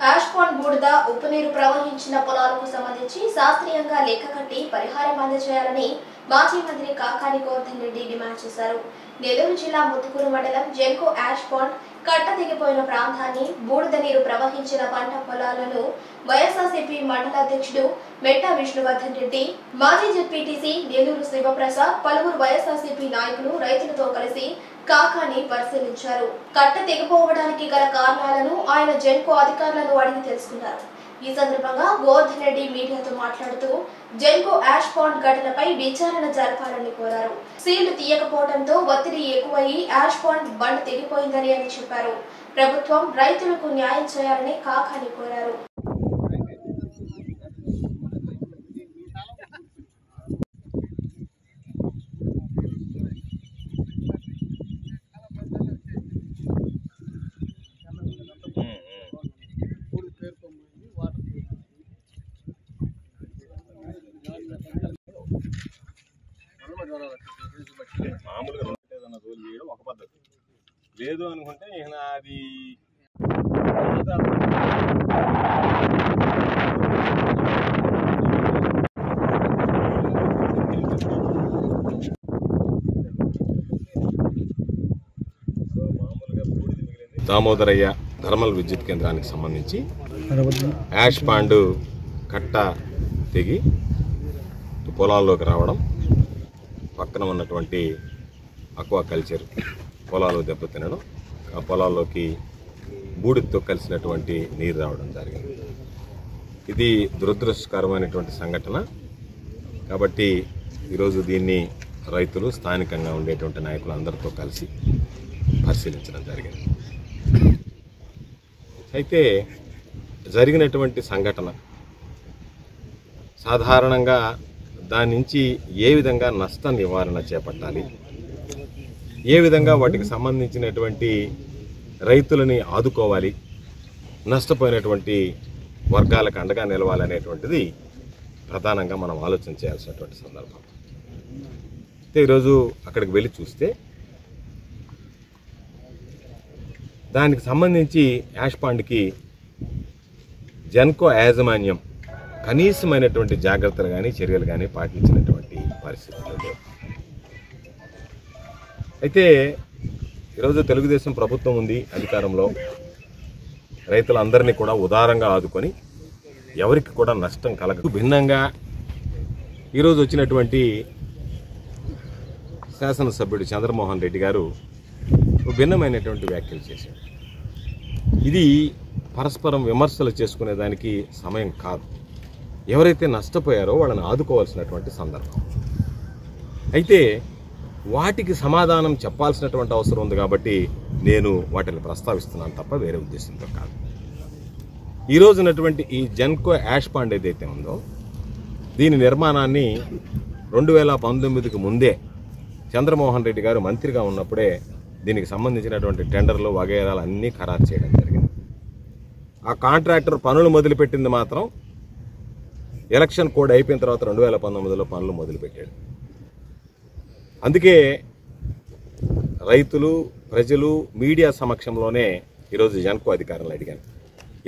హ్యాష్పాండ్ బూడిద ఉప్పునీరు ప్రవహించిన పొలాలకు సంబంధించి శాస్త్రీయంగా లెక్క కట్టి పరిహారం అందజేయాలని మాజీ మంత్రి కాకాని గోవర్ధన్ రెడ్డి డిమాండ్ చేశారు. నెల్లూరు జిల్లా ముత్తుకూరు మండలం జెన్కో హ్యాష్పాండ్ కట్ట దిగిపోయిన ప్రాంతాన్ని బూడిద నీరు ప్రవహించిన పంట పొలాలను వైఎస్ఆర్సీపీ మండల అధ్యక్షుడు మెట్టా విష్ణువర్ధన్ రెడ్డి, మాజీ జెడ్పీటీసీ నెల్లూరు శివప్రసాద్, పలువురు వైఎస్ఆర్సీపీ నాయకులు రైతులతో కలిసి కాకాని పరిశీలించారు. కట్ట తెగిపోవడానికి గల కారణాలను ఆయన జెన్కో అధికారులను అడిగి తెలుసుకున్నారు. ఈ సందర్భంగా గోవర్ధన్ రెడ్డి మీడియాతో మాట్లాడుతూ జెన్కో హ్యాష్పాండ్ ఘటనపై విచారణ జరపాలని కోరారు. సీళ్లు తీయకపోవడంతో ఒత్తిడి ఎక్కువయ్యి హ్యాష్పాండ్ బండ్ తెగిపోయిందని అని చెప్పారు. ప్రభుత్వం రైతులకు న్యాయం చేయాలని కాకాని కోరారు. మామూలుగా ఏదన్నా తోలు చేయడం ఒక పద్ధతి, లేదు అనుకుంటే ఈయన అది దామోదరయ్య థర్మల్ విద్యుత్ కేంద్రానికి సంబంధించి హ్యాష్పాండ్ కట్ట తెగి పొలాల్లోకి రావడం, పక్కన ఉన్నటువంటి అక్వాకల్చర్ పొలాలు దెబ్బతినడం, ఆ పొలాల్లోకి బూడిదతో కలిసినటువంటి నీరు రావడం జరిగింది. ఇది దురదృష్టకరమైనటువంటి సంఘటన. కాబట్టి ఈరోజు దీన్ని రైతులు, స్థానికంగా ఉండేటువంటి నాయకులు అందరితో కలిసి పరిశీలించడం జరిగింది. అయితే జరిగినటువంటి సంఘటన సాధారణంగా దాని నుంచి ఏ విధంగా నష్ట నివారణ చేపట్టాలి, ఏ విధంగా వాటికి సంబంధించినటువంటి రైతులని ఆదుకోవాలి, నష్టపోయినటువంటి వర్గాలకు అండగా నిలవాలనేటువంటిది ప్రధానంగా మనం ఆలోచన చేయాల్సినటువంటి సందర్భం. అయితే ఈరోజు అక్కడికి వెళ్ళి చూస్తే దానికి సంబంధించి హ్యాష్పాండ్కి జెన్కో యాజమాన్యం కనీసమైనటువంటి జాగ్రత్తలు కానీ చర్యలు కానీ పాటించినటువంటి పరిస్థితులు లేవు. అయితే ఈరోజు తెలుగుదేశం ప్రభుత్వం ఉంది అధికారంలో, రైతులందరినీ కూడా ఉదారంగా ఆదుకొని ఎవరికి కూడా నష్టం కలగదు. భిన్నంగా ఈరోజు వచ్చినటువంటి శాసనసభ్యుడు చంద్రమోహన్ రెడ్డి గారు భిన్నమైనటువంటి వ్యాఖ్యలు చేశారు. ఇది పరస్పరం విమర్శలు చేసుకునేదానికి సమయం కాదు. ఎవరైతే నష్టపోయారో వాళ్ళని ఆదుకోవాల్సినటువంటి సందర్భం. అయితే వాటికి సమాధానం చెప్పాల్సినటువంటి అవసరం ఉంది కాబట్టి నేను వాటిని ప్రస్తావిస్తున్నాను తప్ప వేరే ఉద్దేశంతో కాదు. ఈరోజు ఉన్నటువంటి ఈ జెన్కో హ్యాష్పాండ్ ఏదైతే ఉందో దీని నిర్మాణాన్ని 2019కి ముందే చంద్రమోహన్ రెడ్డి గారు మంత్రిగా ఉన్నప్పుడే దీనికి సంబంధించినటువంటి టెండర్లు వగైరాలు అన్నీ ఖరారు చేయడం జరిగింది. ఆ కాంట్రాక్టర్ పనులు మొదలుపెట్టింది మాత్రం ఎలక్షన్ కోడ్ అయిపోయిన తర్వాత 2019లో పనులు మొదలుపెట్టాడు. అందుకే రైతులు, ప్రజలు, మీడియా సమక్షంలోనే ఈరోజు జెన్కో అధికారులు అడిగాను,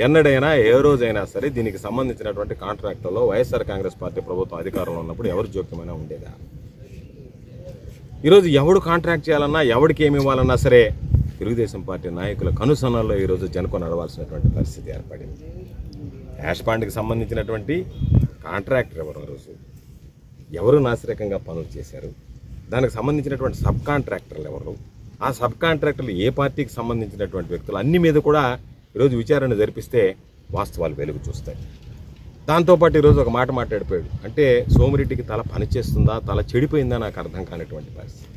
ఎన్నడైనా ఏ రోజైనా సరే దీనికి సంబంధించినటువంటి కాంట్రాక్టుల్లో వైఎస్ఆర్ కాంగ్రెస్ పార్టీ ప్రభుత్వం అధికారంలో ఉన్నప్పుడు ఎవరు జోక్యమైనా ఉండేదా? ఈరోజు ఎవడు కాంట్రాక్ట్ చేయాలన్నా, ఎవరికి ఏమి ఇవ్వాలన్నా సరే తెలుగుదేశం పార్టీ నాయకుల కనుసన్నల్లో ఈరోజు జెన్కో నడవాల్సినటువంటి పరిస్థితి ఏర్పడింది. హ్యాష్పాండ్కి సంబంధించినటువంటి కాంట్రాక్టర్ ఎవరు, రోజు ఎవరు నాసిరకంగా పనులు చేశారు, దానికి సంబంధించినటువంటి సబ్ కాంట్రాక్టర్లు ఎవరు, ఆ సబ్ కాంట్రాక్టర్లు ఏ పార్టీకి సంబంధించినటువంటి వ్యక్తులు, అన్ని మీద కూడా ఈరోజు విచారణ జరిపిస్తే వాస్తవాలు వెలుగు చూస్తాయి. దాంతోపాటు ఈరోజు ఒక మాట మాట్లాడిపోయాడు, అంటే సోమిరెడ్డికి తల పనిచేస్తుందా, తల చెడిపోయిందా నాకు అర్థం కానిటువంటి పరిస్థితి.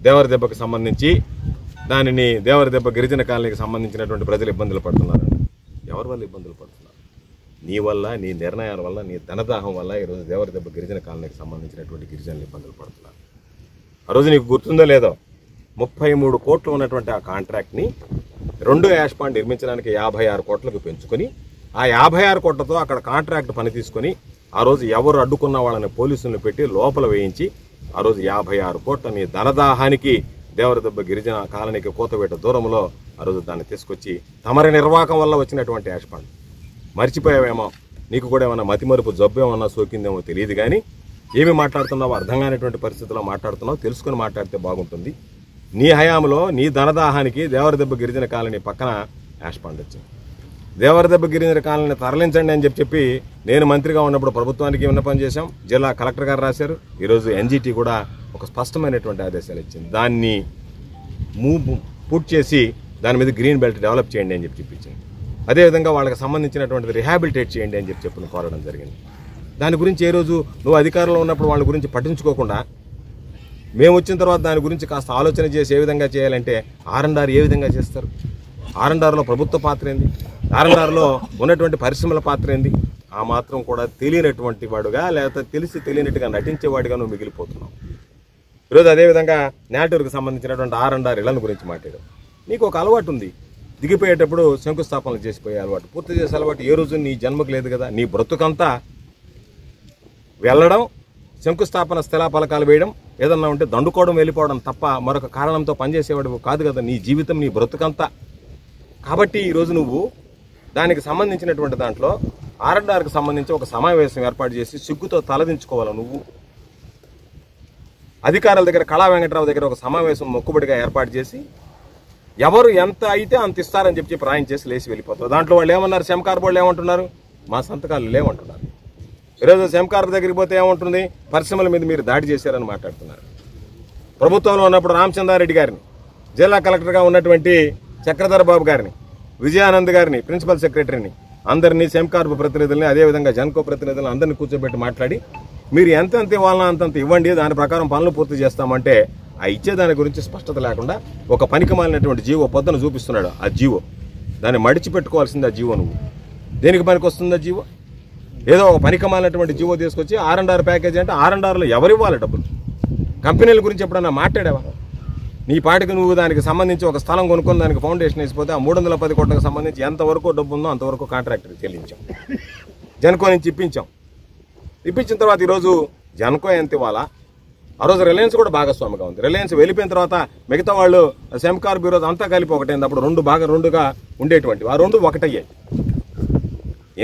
దేవరదెబ్బకు సంబంధించి దానిని దేవరదెబ్బ గిరిజన కాలనీకి సంబంధించినటువంటి ప్రజలు ఇబ్బందులు పడుతున్నారు. ఎవరి వల్ల ఇబ్బందులు పడుతున్నారు? నీ వల్ల, నీ నిర్ణయాల వల్ల, నీ ధనదాహం వల్ల ఈరోజు దేవరదెబ్బ గిరిజన కాలనీకి సంబంధించినటువంటి గిరిజనులు ఇబ్బందులు పడుతున్నారు. ఆ రోజు నీకు గుర్తుందో లేదో, 33 కోట్లు ఉన్నటువంటి ఆ కాంట్రాక్ట్ని రెండో హ్యాష్పాండ్ నిర్మించడానికి 56 కోట్లకు పెంచుకొని ఆ 56 కోట్లతో అక్కడ కాంట్రాక్ట్ పని తీసుకొని ఆ రోజు ఎవరు అడ్డుకున్న వాళ్ళని పోలీసులను పెట్టి లోపల వేయించి ఆ రోజు 56 కోట్లని ధనదాహానికి దేవరదెబ్బ గిరిజన కాలనీకి కోతవేట దూరంలో ఆ రోజు దాన్ని తీసుకొచ్చి తమరి నిర్వాహకం వల్ల వచ్చినటువంటి హ్యాష్పాండ్ మర్చిపోయావేమో, నీకు కూడా ఏమన్నా మతిమరుపు జబ్బు ఏమన్నా సోకిందేమో తెలియదు, కానీ ఏమి మాట్లాడుతున్నావో అర్థం కానిటువంటి పరిస్థితుల్లో మాట్లాడుతున్నావు. తెలుసుకుని మాట్లాడితే బాగుంటుంది. నీ హయాంలో నీ ధనదాహానికి దేవరదెబ్బ గిరిజన కాలనీ పక్కన యాష్ పాండ్ వచ్చింది. దేవరదెబ్బ గిరిజన కాలనీ తరలించండి అని చెప్పి నేను మంత్రిగా ఉన్నప్పుడు ప్రభుత్వానికి విన్నపం చేశాం. జిల్లా కలెక్టర్ గారు రాశారు. ఈరోజు ఎన్జిటి కూడా ఒక స్పష్టమైనటువంటి ఆదేశాలు ఇచ్చింది. దాన్ని పూర్తి చేసి దాని మీద గ్రీన్ బెల్ట్ డెవలప్ చేయండి అని చెప్పించింది. అదేవిధంగా వాళ్ళకి సంబంధించినటువంటిది రిహాబిలిటేట్ చేయండి అని చెప్పి కోరడం జరిగింది. దాని గురించి ఏ రోజు నువ్వు అధికారంలో ఉన్నప్పుడు వాళ్ళ గురించి పట్టించుకోకుండా మేము వచ్చిన తర్వాత దాని గురించి కాస్త ఆలోచన చేసి ఏ విధంగా చేయాలంటే R&R ఏ విధంగా చేస్తారు, R&Rలో ప్రభుత్వ పాత్ర ఏంది, R&Rలో ఉన్నటువంటి పరిశ్రమల పాత్ర ఏంది, ఆ మాత్రం కూడా తెలియనటువంటి వాడుగా లేకపోతే తెలిసి తెలియనట్టుగా నటించేవాడిగా నువ్వు మిగిలిపోతున్నావు. ఈరోజు అదేవిధంగా నేటూరుకు సంబంధించినటువంటి R&R ఇళ్లను గురించి మాట్లాడావు. నీకు ఒక అలవాటు ఉంది, దిగిపోయేటప్పుడు శంకుస్థాపనలు చేసిపోయే అలవాటు, పూర్తి చేసే అలవాటు ఏ రోజు నీ జన్మకు లేదు కదా. నీ బ్రతుకంతా వెళ్ళడం, శంకుస్థాపన స్థిలా పలకాలు వేయడం, ఏదన్నా ఉంటే దండుకోవడం, వెళ్ళిపోవడం తప్ప మరొక కారణంతో పనిచేసేవాడు కాదు కదా నీ జీవితం, నీ బ్రతుకంతా. కాబట్టి ఈరోజు నువ్వు దానికి సంబంధించినటువంటి దాంట్లో R&Rకి సంబంధించి ఒక సమావేశం ఏర్పాటు చేసి సిగ్గుతో తలదించుకోవాలి. నువ్వు అధికారుల దగ్గర కళా వెంకట్రావు దగ్గర ఒక సమావేశం మొక్కుబడిగా ఏర్పాటు చేసి ఎవరు ఎంత అయితే అంత ఇస్తారని చెప్పి రాయించేసి లేచి వెళ్ళిపోతారు. దాంట్లో వాళ్ళు ఏమన్నారు, సెమ్కార్ బోర్డులు ఏమంటున్నారు, మా సంతకాలు లేవంటున్నారు. ఈరోజు సెమ్కార్ దగ్గరికి పోతే ఏమంటుంది, పరిశ్రమల మీద మీరు దాడి చేశారని మాట్లాడుతున్నారు. ప్రభుత్వంలో ఉన్నప్పుడు రామచంద్రారెడ్డి గారిని, జిల్లా కలెక్టర్గా ఉన్నటువంటి చక్రధర బాబు గారిని, విజయానంద్ గారిని, ప్రిన్సిపల్ సెక్రటరీని, అందరినీ సెమ్కార్పు ప్రతినిధుల్ని, అదేవిధంగా జన్కో ప్రతినిధులను అందరినీ కూర్చోబెట్టి మాట్లాడి మీరు ఎంతెంత ఇవ్వాలన్నా అంతంత ఇవ్వండి, దాని ప్రకారం పనులు పూర్తి చేస్తామంటే ఆ ఇచ్చేదాని గురించి స్పష్టత లేకుండా ఒక పనికి మాలినటువంటి జీవో పొద్దున చూపిస్తున్నాడు. ఆ జీవో దాన్ని మడిచిపెట్టుకోవాల్సింది. ఆ జీవో నువ్వు దేనికి పనికి వస్తుంది? ఆ జీవో ఏదో ఒక పనికి మాలినటువంటి జీవో తీసుకొచ్చి R&R ప్యాకేజ్ అంటే R&Rలో ఎవరు ఇవ్వాలి డబ్బులు? కంపెనీల గురించి ఎప్పుడన్నా మాట్లాడావా? నీ పాటికి నువ్వు దానికి సంబంధించి ఒక స్థలం కొనుక్కొని దానికి ఫౌండేషన్ వేసిపోతే ఆ 310 కోట్లకు సంబంధించి ఎంతవరకు డబ్బు ఉందో అంతవరకు కాంట్రాక్టర్కి చెల్లించాం, జన్కో నుంచి ఇప్పించాం. ఇప్పించిన తర్వాత ఈరోజు జన్కో ఎంత ఇవ్వాలా? ఆ రోజు రిలయన్స్ కూడా భాగస్వామిగా ఉంది. రిలయన్స్ వెళ్ళిపోయిన తర్వాత మిగతా వాళ్ళు సెమ్కార్ బ్యూరో అంతా కలిపి ఒకటైంది. అప్పుడు రెండుగా ఉండేటువంటి ఆ రెండు ఒకటయ్యాయి.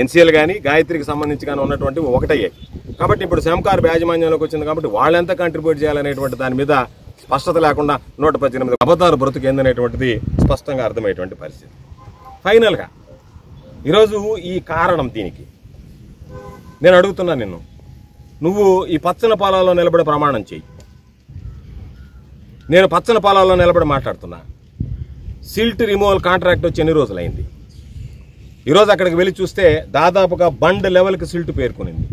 NCL కానీ గాయత్రికి సంబంధించి కానీ ఉన్నటువంటి ఒకటయ్యాయి. కాబట్టి ఇప్పుడు సెమ్కార్ యాజమాన్యంలోకి వచ్చింది కాబట్టి వాళ్ళు ఎంత కంట్రిబ్యూట్ చేయాలనేటువంటి దాని మీద స్పష్టత లేకుండా 118 అబద్ధాలు బ్రతుకు ఏందనేటువంటిది స్పష్టంగా అర్థమయ్యేటువంటి పరిస్థితి. ఫైనల్గా ఈరోజు ఈ కారణం దీనికి నేను అడుగుతున్నా నిన్ను, నువ్వు ఈ పచ్చన పొలాల్లో నిలబడి ప్రమాణం చేయి. నేను పచ్చన పొలాల్లో నిలబడి మాట్లాడుతున్నా. సిల్ట్ రిమూవల్ కాంట్రాక్ట్ వచ్చి ఎన్ని రోజులైంది? ఈరోజు అక్కడికి వెళ్ళి చూస్తే దాదాపుగా బండ్ లెవెల్కి సిల్ట్ పేర్కొనింది.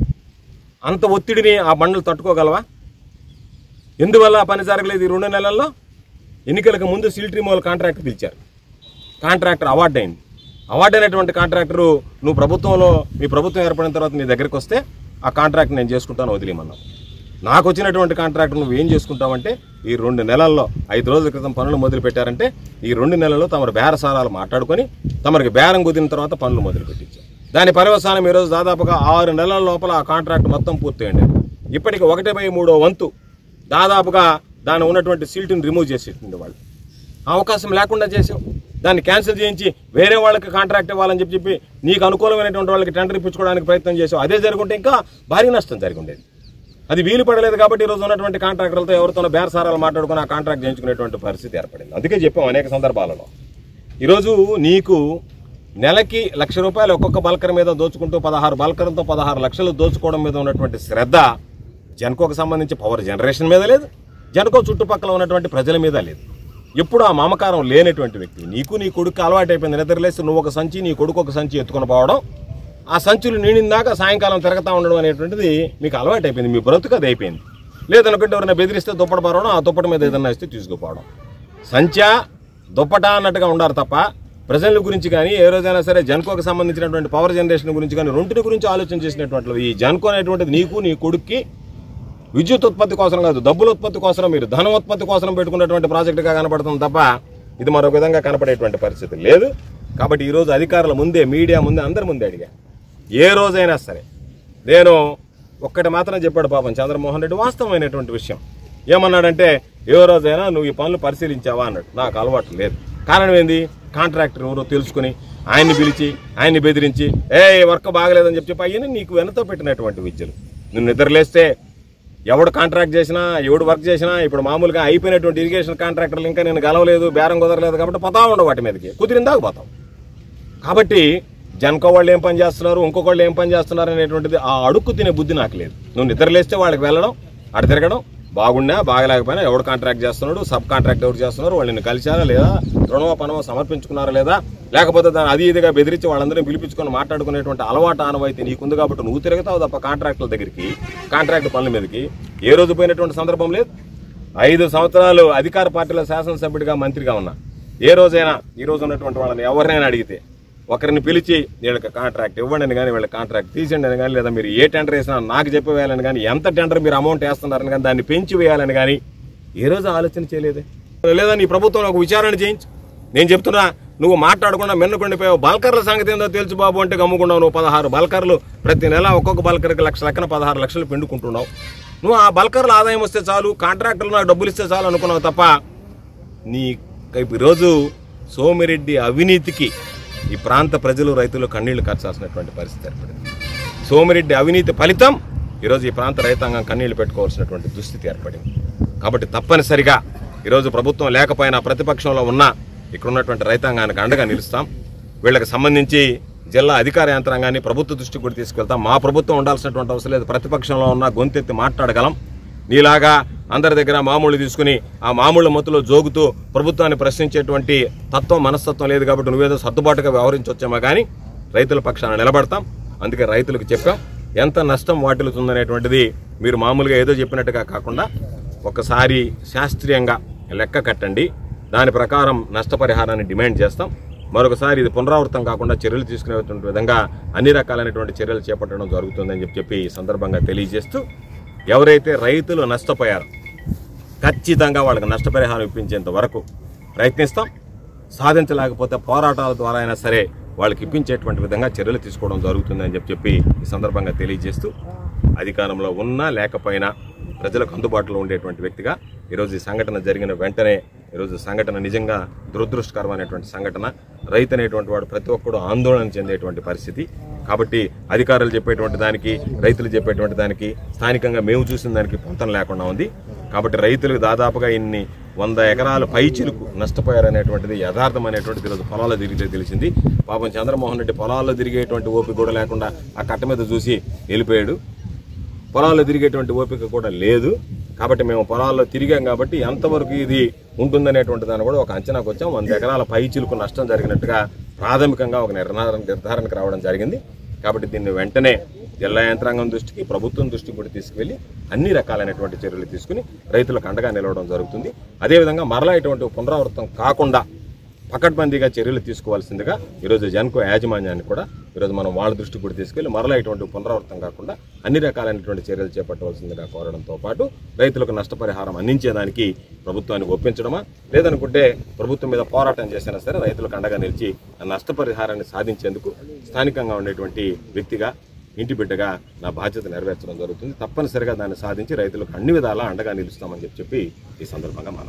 అంత ఒత్తిడిని ఆ బండ్లు తట్టుకోగలవా? ఎందువల్ల ఆ పని జరగలేదు? ఈ 2 నెలల్లో ఎన్నికలకు ముందు సిల్ట్ రిమూవల్ కాంట్రాక్ట్ పిలిచారు. కాంట్రాక్టర్ అవార్డు అయింది. అవార్డు అయినటువంటి కాంట్రాక్టరు నువ్వు ప్రభుత్వంలో మీ ప్రభుత్వం ఏర్పడిన తర్వాత నీ దగ్గరికి వస్తే ఆ కాంట్రాక్ట్ నేను చేసుకుంటాను వదిలేమన్నావు. నాకు వచ్చినటువంటి కాంట్రాక్టర్ నువ్వు ఏం చేసుకుంటావంటే ఈ 2 నెలల్లో 5 రోజుల క్రితం పనులు మొదలు పెట్టారంటే ఈ 2 నెలల్లో తమరు బేరసారాలు మాట్లాడుకొని తమరికి బేరం కుదిరిన తర్వాత పనులు మొదలు పెట్టించారు. దాని పర్యవసానం ఈరోజు దాదాపుగా 6 నెలల లోపల ఆ కాంట్రాక్ట్ మొత్తం పూర్తయింది. ఇప్పటికి 1/3 వంతు దాదాపుగా దాని ఉన్నటువంటి సిల్ట్ని రిమూవ్ చేసేసింది. వాళ్ళు అవకాశం లేకుండా చేసావు. దాన్ని క్యాన్సిల్ చేయించి వేరే వాళ్ళకి కాంట్రాక్ట్ ఇవ్వాలని చెప్పి నీకు అనుకూలమైనటువంటి వాళ్ళకి టెండర్ ఇప్పించుకోవడానికి ప్రయత్నం చేసావు. అదే జరుగుంటే ఇంకా భారీ నష్టం జరిగి ఉండేది. అది వీలు పడలేదు కాబట్టి ఈరోజు ఉన్నటువంటి కాంట్రాక్టర్లతో ఎవరితోనో బేరసారాలు మాట్లాడుకుని ఆ కాంట్రాక్ట్ చేయించుకునేటువంటి పరిస్థితి ఏర్పడింది. అందుకే చెప్పాం అనేక సందర్భాలలో. ఈరోజు నీకు నెలకి ₹1,00,000 ఒక్కొక్క బల్కర్ మీద దోచుకుంటూ 16 బల్కర్లతో 16 లక్షలు దోచుకోవడం మీద ఉన్నటువంటి శ్రద్ధ జన్కోకు సంబంధించి పవర్ జనరేషన్ మీద లేదు, జన్కో చుట్టుపక్కల ఉన్నటువంటి ప్రజల మీద లేదు. ఎప్పుడు ఆ మమకారం లేనటువంటి వ్యక్తి నీకు నీ కొడుకు అలవాటు అయిపోయింది. నిద్రలేసి నువ్వు ఒక సంచి నీ కొడుకు ఒక సంచి ఎత్తుకొని పోవడం, ఆ సంచులు నిండిందాక సాయంకాలం తిరగతా ఉండడం అనేటువంటిది మీకు అలవాటు అయిపోయింది. మీ బ్రతుకు అది అయిపోయింది. లేదనుకుంటే ఎవరైనా బెదిరిస్తే దుప్పట పరవడం, ఆ దుప్పటి మీద ఏదన్నా ఇస్తే తీసుకుపోవడం. సంచా దుప్పట అన్నట్టుగా ఉండారు తప్ప ప్రజల గురించి కానీ ఏ రోజైనా సరే జన్కోకి సంబంధించినటువంటి పవర్ జనరేషన్ గురించి కానీ రెండింటి గురించి ఆలోచన చేసినటువంటి ఈ జన్కో అనేటువంటిది నీకు నీ కొడుక్కి విద్యుత్ ఉత్పత్తి కోసం కాదు, డబ్బుల ఉత్పత్తి కోసం, మీరు ధనం ఉత్పత్తి కోసం పెట్టుకున్నటువంటి ప్రాజెక్టుగా కనపడుతుంది తప్ప ఇది మరొక విధంగా కనపడేటువంటి పరిస్థితి లేదు. కాబట్టి ఈరోజు అధికారుల ముందే, మీడియా ముందే, అందరి ముందే అడిగా. ఏ రోజైనా సరే నేను ఒక్కటి మాత్రం చెప్పాడు పాపం చంద్రమోహన్ రెడ్డి, వాస్తవమైనటువంటి విషయం. ఏమన్నాడంటే ఏ రోజైనా నువ్వు ఈ పనులు పరిశీలించావా అన్నాడు. నాకు అలవాటు లేదు. కారణం ఏంది? కాంట్రాక్టర్ ఎవరో తెలుసుకుని ఆయన్ని పిలిచి ఆయన్ని బెదిరించి వర్క్ బాగలేదని చెప్పి అవన్నీ నీకు వెనతో పెట్టినటువంటి విద్యలు. నువ్వు నిద్రలేస్తే ఎవడు కాంట్రాక్ట్ చేసినా ఎవడు వర్క్ చేసినా ఇప్పుడు మామూలుగా అయిపోయినటువంటి ఇరిగేషన్ కాంట్రాక్టర్లు ఇంకా నేను గెలవలేదు, బేరం కుదరలేదు కాబట్టి పోతా ఉండవు వాటి మీదకి, కుదిరిందాక పోతాం. కాబట్టి జనకో వాళ్ళు ఏం పని చేస్తున్నారు, ఇంకొకళ్ళు ఏం పని చేస్తున్నారు అనేటువంటిది ఆ అడుక్కు తినే బుద్ధి నాకు లేదు. నువ్వు నిద్రలేస్తే వాళ్ళకి వెళ్ళడం, అటు తిరగడం, బాగున్నా బాగలేకపోయినా ఎవడు కాంట్రాక్ట్ చేస్తున్నాడు, సబ్ కాంట్రాక్ట్ ఎవరు చేస్తున్నారు, వాళ్ళని కలిశారా లేదా, రుణమో పనమో సమర్పించుకున్నారా లేదా, లేకపోతే దాన్ని అది ఇదిగా బెదిరించి వాళ్ళందరినీ పిలిపించుకొని మాట్లాడుకునేటువంటి అలవాటు ఆనవాయితీ నీకుంది కాబట్టి నువ్వు తిరుగుతావు తప్ప కాంట్రాక్టుల దగ్గరికి, కాంట్రాక్ట్ పనుల మీదకి ఏ రోజు పోయినటువంటి సందర్భం లేదు. 5 సంవత్సరాలు అధికార పార్టీలో శాసనసభ్యుడిగా మంత్రిగా ఉన్నా ఏ రోజైనా ఈ రోజు ఉన్నటువంటి వాళ్ళని ఎవరినైనా అడిగితే ఒకరిని పిలిచి వీళ్ళకి కాంట్రాక్ట్ ఇవ్వండి అని కానీ, వీళ్ళ కాంట్రాక్ట్ తీసేయండి అని కానీ, లేదా మీరు ఏ టెండర్ వేసినా నాకు చెప్పి వేయాలని కానీ, ఎంత టెండర్ మీరు అమౌంట్ వేస్తున్నారని కానీ దాన్ని పెంచి వేయాలని కానీ ఏ రోజు ఆలోచన చేయలేదే. లేదా నీ ప్రభుత్వంలో ఒక విచారణ చేయించు. నేను చెప్తున్నా, నువ్వు మాట్లాడకుండా మిన్నకుండిపోయావు. బల్కర్ల సంగతి ఏందో తెలుసు బాబు అంటే గమ్ముకున్నావు. నువ్వు 16 బల్కర్లు ప్రతి నెల ఒక్కొక్క బల్కర్కి లెక్కన 16 లక్షలు పిండుకుంటున్నావు. నువ్వు ఆ బల్కర్ల ఆదాయం వస్తే చాలు, కాంట్రాక్టర్లు నాకు డబ్బులు ఇస్తే చాలు అనుకున్నావు తప్ప నీ ఈరోజు సోమిరెడ్డి అవినీతికి ఈ ప్రాంత ప్రజలు రైతులు కన్నీళ్లు కార్చాల్సినటువంటి పరిస్థితి ఏర్పడింది. సోమిరెడ్డి అవినీతి ఫలితం ఈరోజు ఈ ప్రాంత రైతాంగం కన్నీళ్లు పెట్టుకోవాల్సినటువంటి దుస్థితి ఏర్పడింది. కాబట్టి తప్పనిసరిగా ఈరోజు ప్రభుత్వం లేకపోయినా ప్రతిపక్షంలో ఉన్న ఇక్కడ ఉన్నటువంటి రైతాంగానికి అండగా నిలుస్తాం. వీళ్ళకి సంబంధించి జిల్లా అధికార యంత్రాంగాన్ని ప్రభుత్వ దృష్టికి కూడా తీసుకెళ్తాం. మా ప్రభుత్వం ఉండాల్సినటువంటి అవసరం లేదు, ప్రతిపక్షంలో ఉన్న గొంతెత్తి మాట్లాడగలం. నీలాగా అందరి దగ్గర మామూలు తీసుకుని ఆ మామూలు మత్తులో జోగుతూ ప్రభుత్వాన్ని ప్రశ్నించేటువంటి తత్వం మనస్తత్వం లేదు. కాబట్టి నువ్వేదో సర్దుబాటుగా వ్యవహరించవచ్చేమో కానీ రైతుల పక్షాన నిలబడతాం. అందుకే రైతులకు చెప్పాం, ఎంత నష్టం వాటిల్లుతుందనేటువంటిది మీరు మామూలుగా ఏదో చెప్పినట్టుగా కాకుండా ఒకసారి శాస్త్రీయంగా లెక్క కట్టండి. దాని ప్రకారం నష్టపరిహారాన్ని డిమాండ్ చేస్తాం. మరొకసారి ఇది పునరావృతం కాకుండా చర్యలు తీసుకునేటువంటి విధంగా అన్ని రకాలైనటువంటి చర్యలు చేపట్టడం జరుగుతుందని చెప్పి ఈ సందర్భంగా తెలియజేస్తూ, ఎవరైతే రైతులు నష్టపోయారో ఖచ్చితంగా వాళ్ళకి నష్టపరిహారం ఇప్పించేంత వరకు ప్రయత్నిస్తాం. సాధించలేకపోతే పోరాటాల ద్వారా అయినా సరే వాళ్ళకి ఇప్పించేటువంటి విధంగా చర్యలు తీసుకోవడం జరుగుతుందని చెప్పి ఈ సందర్భంగా తెలియజేస్తూ, అధికారంలో ఉన్నా లేకపోయినా ప్రజలకు అందుబాటులో ఉండేటువంటి వ్యక్తిగా ఈరోజు ఈ సంఘటన జరిగిన వెంటనే ఈరోజు సంఘటన నిజంగా దురదృష్టకరమైనటువంటి సంఘటన. రైతు అనేటువంటి వాడు ప్రతి ఒక్కడు ఆందోళన చెందేటువంటి పరిస్థితి. కాబట్టి అధికారులు చెప్పేటువంటి దానికి, రైతులు చెప్పేటువంటి దానికి, స్థానికంగా మేము చూసిన దానికి పొంతం లేకుండా ఉంది. కాబట్టి రైతులకు దాదాపుగా 100 ఎకరాల పైచిలుకు నష్టపోయారనేటువంటిది యథార్థం అనేటువంటిది ఈరోజు పొలాల్లో తిరిగితే తెలిసింది. పాపం చంద్రమోహన్ రెడ్డి పొలాల్లో తిరిగేటువంటి ఓపిక కూడా లేకుండా ఆ కట్ట మీద చూసి వెళ్ళిపోయాడు. పొలాల్లో తిరిగేటువంటి ఓపిక కూడా లేదు. కాబట్టి మేము పొలాల్లో తిరిగాం కాబట్టి ఎంతవరకు ఇది ఉంటుందనేటువంటి దాన్ని కూడా ఒక అంచనాకు వచ్చాం. 100 ఎకరాల పైచిలుకు నష్టం జరిగినట్టుగా ప్రాథమికంగా ఒక నిర్ధారణకు రావడం జరిగింది. కాబట్టి దీన్ని వెంటనే జిల్లా యంత్రాంగం దృష్టికి, ప్రభుత్వం దృష్టికి కూడా తీసుకువెళ్ళి అన్ని రకాలైనటువంటి చర్యలు తీసుకుని రైతులకు అండగా నిలవడం జరుగుతుంది. అదేవిధంగా మరలా ఇటువంటి పునరావృతం కాకుండా పకడ్బందీగా చర్యలు తీసుకోవాల్సిందిగా ఈరోజు జెన్కో యాజమాన్యాన్ని కూడా ఈరోజు మనం వాళ్ళ దృష్టికి కూడా తీసుకెళ్లి మరలా ఇటువంటి పునరావృతం కాకుండా అన్ని రకాలైనటువంటి చర్యలు చేపట్టవలసిందిగా కోరడంతో పాటు రైతులకు నష్టపరిహారం అందించేదానికి ప్రభుత్వాన్ని ఒప్పించడమా, లేదనుకుంటే ప్రభుత్వం మీద పోరాటం చేసినా సరే రైతులకు అండగా నిలిచి ఆ నష్టపరిహారాన్ని సాధించేందుకు స్థానికంగా ఉండేటువంటి వ్యక్తిగా, ఇంటి బిడ్డగా నా బాధ్యత నెరవేర్చడం జరుగుతుంది. తప్పనిసరిగా దాన్ని సాధించి రైతులకు అన్ని విధాలా అండగా నిలుస్తామని చెప్పి ఈ సందర్భంగా మనం